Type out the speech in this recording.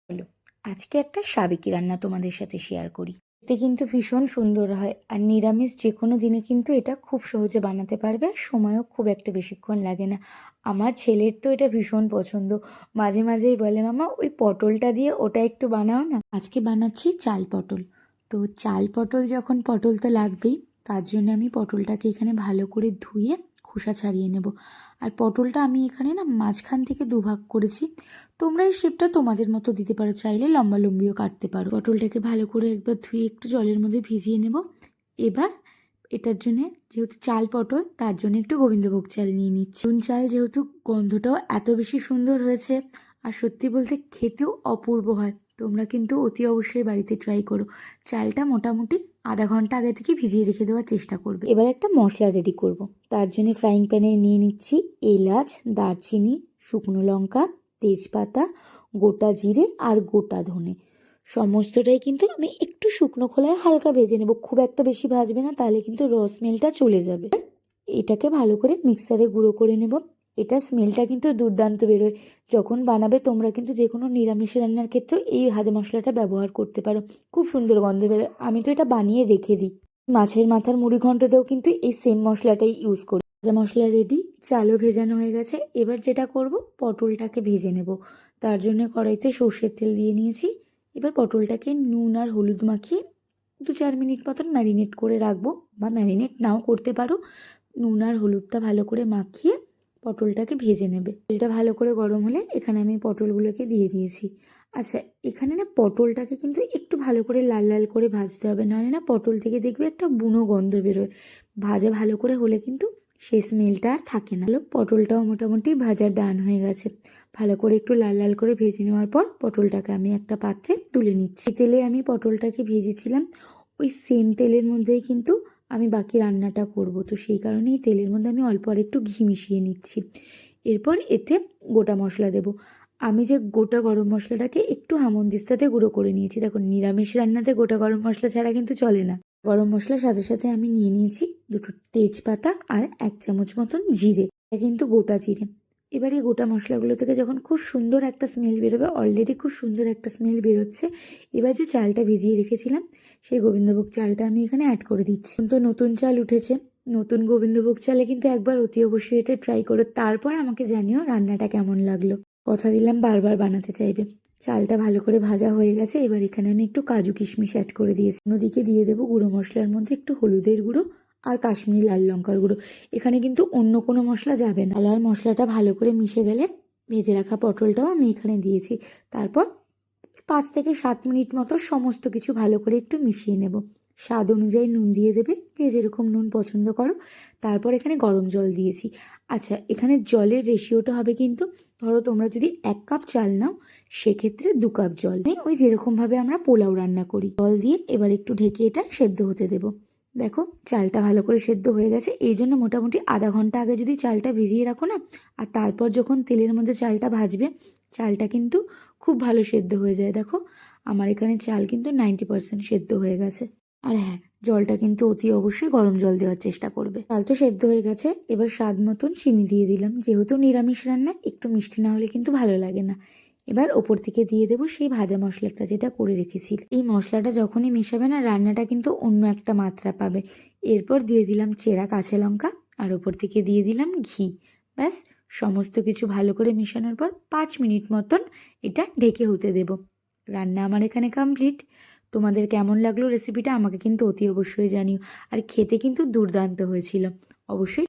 হলো আজকে একটা সাবেকি রান্না তোমাদের সাথে শেয়ার করি। এতে কিন্তু ভীষণ সুন্দর হয়, আর নিরামিষ যে কোনো দিনে কিন্তু এটা খুব সহজে বানাতে পারবে, আর সময়ও খুব একটা বেশিক্ষণ লাগে না। আমার ছেলের তো এটা ভীষণ পছন্দ, মাঝে মাঝেই বলে মামা ওই পটলটা দিয়ে ওটা একটু বানাও না। আজকে বানাচ্ছি চাল পটল। তো চাল পটল যখন, পটল তো লাগবেই, তার জন্য আমি পটলটাকে এখানে ভালো করে ধুয়ে খোসা ছাড়িয়ে নেব। আর পটলটা আমি এখানে না মাঝখান থেকে দুভাগ করেছি। তোমরা এই শেপটা তোমাদের মতো দিতে পারো, চাইলে লম্বা লম্বিও কাটতে পারো। পটলটাকে ভালো করে একবার ধুয়ে একটু জলের মধ্যে ভিজিয়ে নেব। এবার এটার জন্য, যেহেতু চাল পটল, তার জন্য একটু গোবিন্দভোগ চাল নিয়ে নিচ্ছি। নুন চাল যেহেতু, গন্ধটাও এত বেশি সুন্দর হয়েছে, আর সত্যি বলতে খেতেও অপূর্ব হয়। তোমরা কিন্তু অতি অবশ্যই বাড়িতে ট্রাই করো। চালটা মোটামুটি আধা ঘন্টা আগে থেকে ভিজিয়ে রেখে দেওয়ার চেষ্টা করবে। এবার একটা মশলা রেডি করব। তার জন্য ফ্রাইং প্যানে নিয়ে নিচ্ছি এলাচ, দারচিনি, শুকনো লঙ্কা, তেজপাতা, গোটা জিরে আর গোটা ধনে। সমস্তটাই কিন্তু আমি একটু শুকনো খোলায় হালকা ভেজে নেব, খুব একটা বেশি ভাজবে না, তাহলে কিন্তু র স্মেলটা চলে যাবে। এটাকে ভালো করে মিক্সারে গুঁড়ো করে নেব। এটা স্মেলটা কিন্তু দুর্দান্ত বেরোয়। যখন বানাবে তোমরা কিন্তু যে কোনো নিরামিষ রান্নার ক্ষেত্রেও এই ভাজা মশলাটা ব্যবহার করতে পারো, খুব সুন্দর গন্ধ বেরোয়। আমি তো এটা বানিয়ে রেখে দিই। মাছের মাথার মুড়ি ঘন্টতেও কিন্তু এই সেম মশলাটাই ইউজ করি। ভাজা মশলা রেডি, চালও ভেজানো হয়ে গেছে। এবার যেটা করব, পটলটাকে ভেজে নেব। তার জন্য কড়াইতে সর্ষের তেল দিয়ে নিয়েছি। এবার পটলটাকে নুন আর হলুদ মাখিয়ে 2-4 মিনিট মতন ম্যারিনেট করে রাখবো, বা ম্যারিনেট নাও করতে পারো। নুন আর হলুদটা ভালো করে মাখিয়ে পটলটাকে ভেজে নেবে। তেলটা ভালো করে গরম হলে এখানে আমি পটলগুলোকে দিয়ে দিয়েছি। আচ্ছা, এখানে না পটলটাকে কিন্তু একটু ভালো করে লাল লাল করে ভাজতে হবে, নাহলে না পটল থেকে দেখবে একটা বুনো গন্ধ বেরোয়। ভাজা ভালো করে হলে কিন্তু সেই স্মেলটা আর থাকে না। পটলটাও মোটামুটি ভাজা ডান হয়ে গেছে। ভালো করে একটু লাল লাল করে ভেজে নেওয়ার পর পটলটাকে আমি একটা পাত্রে তুলে নিচ্ছি। তেলে আমি পটলটাকে ভেজেছিলাম, ওই সেম তেলের মধ্যেই কিন্তু আমি বাকি রান্নাটা করব। তো সেই কারণেই তেলের মধ্যে আমি অল্প আর একটু ঘি মিশিয়ে নিচ্ছি। এরপর এতে গোটা মশলা দেব। আমি যে গোটা গরম মশলাটাকে একটু হামনদিস্তাতে গুঁড়ো করে নিয়েছি। দেখো, নিরামিষ রান্নাতে গোটা গরম মশলা ছাড়া কিন্তু চলে না। গরম মশলার সাথে সাথে আমি নিয়ে নিয়েছি 2টো তেজপাতা আর 1 চামচ মতন জিরে। এটা কিন্তু গোটা জিরে। এবার এই গোটা মশলাগুলো থেকে যখন খুব সুন্দর একটা স্মেল বেরোবে, অলরেডি খুব সুন্দর একটা স্মেল বেরোচ্ছে, এবার যে চালটা ভিজিয়ে রেখেছিলাম সেই গোবিন্দভোগ চালটা আমি এখানে অ্যাড করে দিচ্ছি। তো নতুন চাল উঠেছে, নতুন গোবিন্দভোগ চালে কিন্তু একবার অতি অবশ্যই এটা ট্রাই করো, তারপর আমাকে জানিও রান্নাটা কেমন লাগলো। কথা দিলাম বারবার বানাতে চাইবে। চালটা ভালো করে ভাজা হয়ে গেছে। এবার এখানে আমি একটু কাজু কিশমিশ অ্যাড করে দিয়েছি। অন্যদিকে দিয়ে দেবো গুঁড়ো মশলার মধ্যে একটু হলুদের গুঁড়ো আর কাশ্মীরি লাল লঙ্কার গুঁড়ো। এখানে কিন্তু অন্য কোনো মশলা যাবে না। আর মশলাটা ভালো করে মিশে গেলে ভেজে রাখা পটলটাও আমি এখানে দিয়েছি। তারপর 5 থেকে 7 মিনিট মতো সমস্ত কিছু ভালো করে একটু মিশিয়ে নেব। স্বাদ অনুযায়ী নুন দিয়ে দেবে, যে যেরকম নুন পছন্দ করো। তারপর এখানে গরম জল দিয়েছি। আচ্ছা, এখানে জলের রেশিওটা হবে কিন্তু, ধরো তোমরা যদি 1 কাপ চাল নাও, সেক্ষেত্রে 2 কাপ জল নেই, ওই যেরকমভাবে আমরা পোলাও রান্না করি। জল দিয়ে এবার একটু ঢেকে এটা সেদ্ধ হতে দেবো। দেখো, চালটা ভালো করে সেদ্ধ হয়ে গেছে। এই জন্য মোটামুটি আধা ঘন্টা আগে যদি চালটা ভিজিয়ে রাখো না, আর তারপর যখন তেলের মধ্যে চালটা ভাজবে, চালটা কিন্তু খুব ভালো সেদ্ধ হয়ে যায়। দেখো, আমার এখানে চাল কিন্তু 90% সেদ্ধ হয়ে গেছে। আর হ্যাঁ, জলটা কিন্তু অতি অবশ্যই গরম জল দেওয়ার চেষ্টা করবে। চাল তো সেদ্ধ হয়ে গেছে। এবার স্বাদ মতন চিনি দিয়ে দিলাম, যেহেতু নিরামিষ রান্না একটু মিষ্টি না হলে কিন্তু ভালো লাগে না। এবার ওপর থেকে দিয়ে দেবো সেই ভাজা মশলাটা যেটা করে রেখেছি। এই মশলাটা যখনই মেশাবে না, রান্নাটা কিন্তু অন্য একটা মাত্রা পাবে। এরপর দিয়ে দিলাম চেরা কাঁচা লঙ্কা, আর ওপর থেকে দিয়ে দিলাম ঘি। ব্যাস, সমস্ত কিছু ভালো করে মেশানোর পর 5 মিনিট মতন এটা ঢেকে হতে দেব। রান্না আমার এখানে কমপ্লিট। তোমাদের কেমন লাগলো রেসিপিটা আমাকে কিন্তু অতি অবশ্যই জানিও। আর খেতে কিন্তু দুর্দান্ত হয়েছিল। অবশ্যই